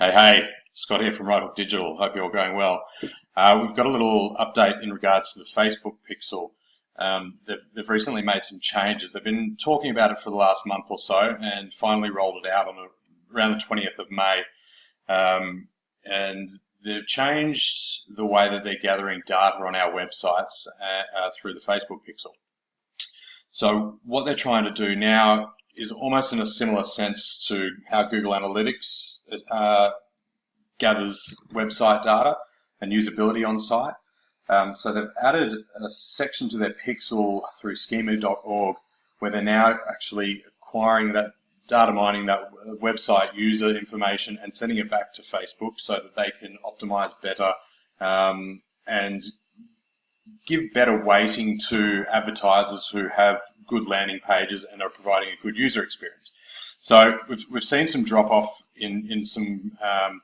Hey, Scott here from Right Hook Digital. Hope you're all going well. We've got a little update in regards to the Facebook pixel. They've recently made some changes. They've been talking about it for the last month or so and finally rolled it out on around the 20th of May. And they've changed the way that they're gathering data on our websites through the Facebook pixel. So what they're trying to do now is almost in a similar sense to how Google Analytics gathers website data and usability on site. So they've added a section to their pixel through schema.org where they're now actually acquiring that data mining, that website user information and sending it back to Facebook so that they can optimize better and give better weighting to advertisers who have good landing pages and are providing a good user experience. So we've seen some drop off in some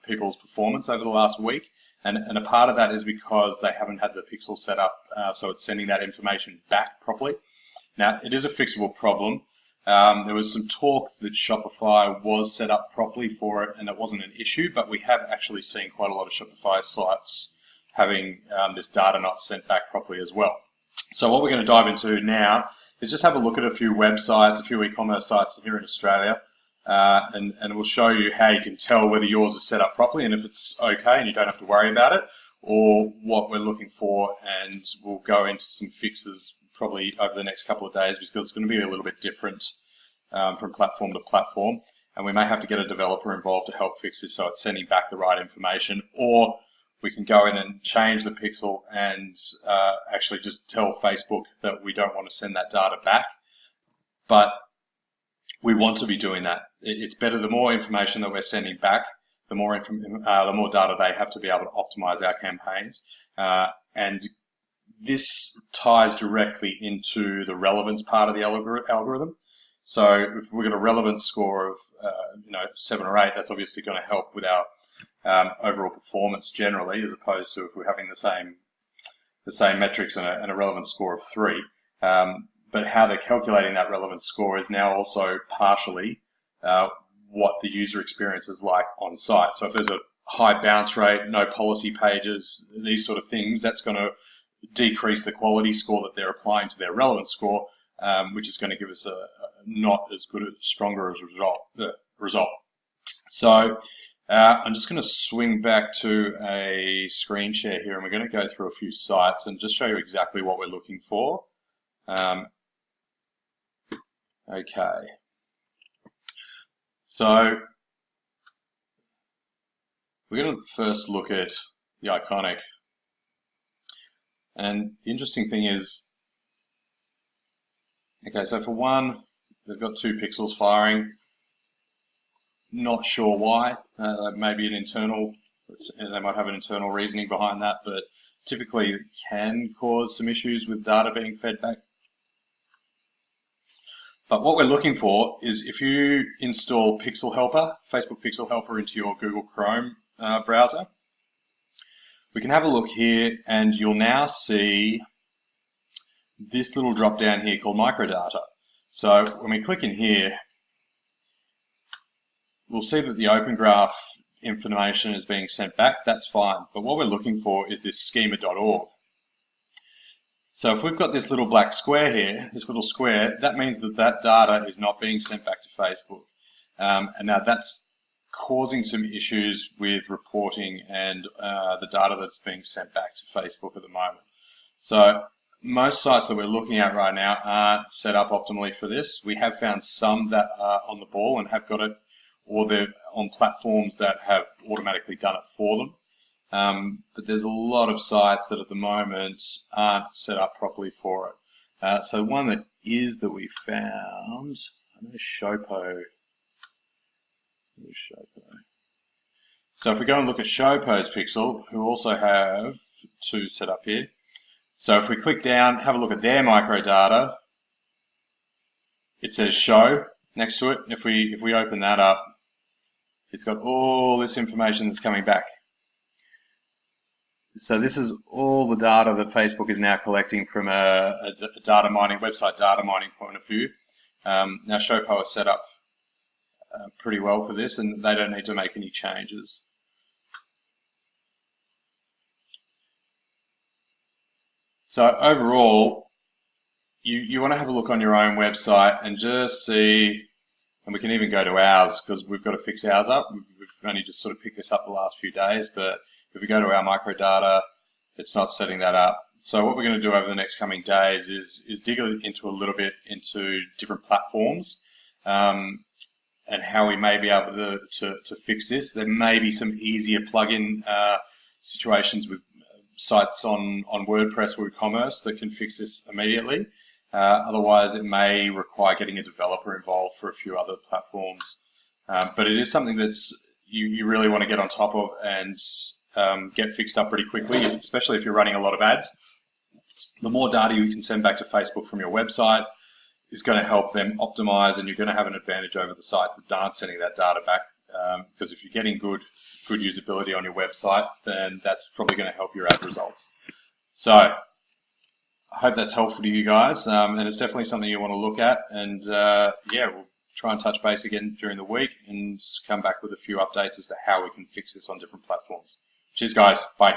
people's performance over the last week, and a part of that is because they haven't had the pixel set up so it's sending that information back properly. Now, it is a fixable problem. There was some talk that Shopify was set up properly for it and that wasn't an issue, but we have actually seen quite a lot of Shopify sites having this data not sent back properly as well. So what we're going to dive into now is just have a look at a few websites, a few e-commerce sites here in Australia, and we'll show you how you can tell whether yours is set up properly and if it's okay and you don't have to worry about it, or what we're looking for, and we'll go into some fixes probably over the next couple of days because it's going to be a little bit different from platform to platform, and we may have to get a developer involved to help fix this so it's sending back the right information, or we can go in and change the pixel and actually just tell Facebook that we don't want to send that data back. But we want to be doing that. It's better, the more information that we're sending back, the more data they have to be able to optimize our campaigns. And this ties directly into the relevance part of the algorithm. So if we've got a relevance score of 7 or 8, that's obviously going to help with our overall performance generally, as opposed to if we're having the same metrics and a relevance score of 3. But how they're calculating that relevance score is now also partially what the user experience is like on site. So if there's a high bounce rate, no policy pages, these sort of things, that's going to decrease the quality score that they're applying to their relevance score, which is going to give us a not as good, stronger as result. So I'm just going to swing back to a screen share here, and we're going to go through a few sites and just show you exactly what we're looking for. Okay. So we're going to first look at the iconic. And the interesting thing is, okay, so for one, they've got 2 pixels firing. Not sure why. Maybe they might have an internal reasoning behind that, but typically it can cause some issues with data being fed back. But what we're looking for is if you install Pixel Helper, Facebook Pixel Helper into your Google Chrome browser, we can have a look here and you'll now see this little drop down here called microdata. So when we click in here, we'll see that the open graph information is being sent back. That's fine. But what we're looking for is this schema.org. So if we've got this little black square here, this little square, that means that that data is not being sent back to Facebook. And now that's causing some issues with reporting and the data that's being sent back to Facebook at the moment. So most sites that we're looking at right now aren't set up optimally for this. We have found some that are on the ball and have got it, or they're on platforms that have automatically done it for them. But there's a lot of sites that at the moment aren't set up properly for it. So one that we found, I know Showpo. So if we go and look at Showpo's pixel, who also have 2 set up here. So if we click down, have a look at their microdata, it says show next to it. If we open that up, it's got all this information that's coming back. So this is all the data that Facebook is now collecting from a data mining, website data mining point of view. Now Showpo is set up pretty well for this, and they don't need to make any changes. So overall, you want to have a look on your own website and just see, and we can even go to ours because we've got to fix ours up. We've only just sort of picked this up the last few days, but if we go to our microdata, it's not setting that up. So what we're going to do over the next coming days is dig into a little bit into different platforms and how we may be able to fix this. There may be some easier plugin situations with sites on WordPress or WooCommerce that can fix this immediately. Otherwise, it may require getting a developer involved for a few other platforms. But it is something that's you really want to get on top of and get fixed up pretty quickly, especially if you're running a lot of ads. The more data you can send back to Facebook from your website is going to help them optimize, and you're going to have an advantage over the sites that aren't sending that data back. Because if you're getting good usability on your website, then that's probably going to help your ad results. So I hope that's helpful to you guys, and it's definitely something you want to look at. And yeah, we'll try and touch base again during the week and come back with a few updates as to how we can fix this on different platforms. Cheers, guys. Bye.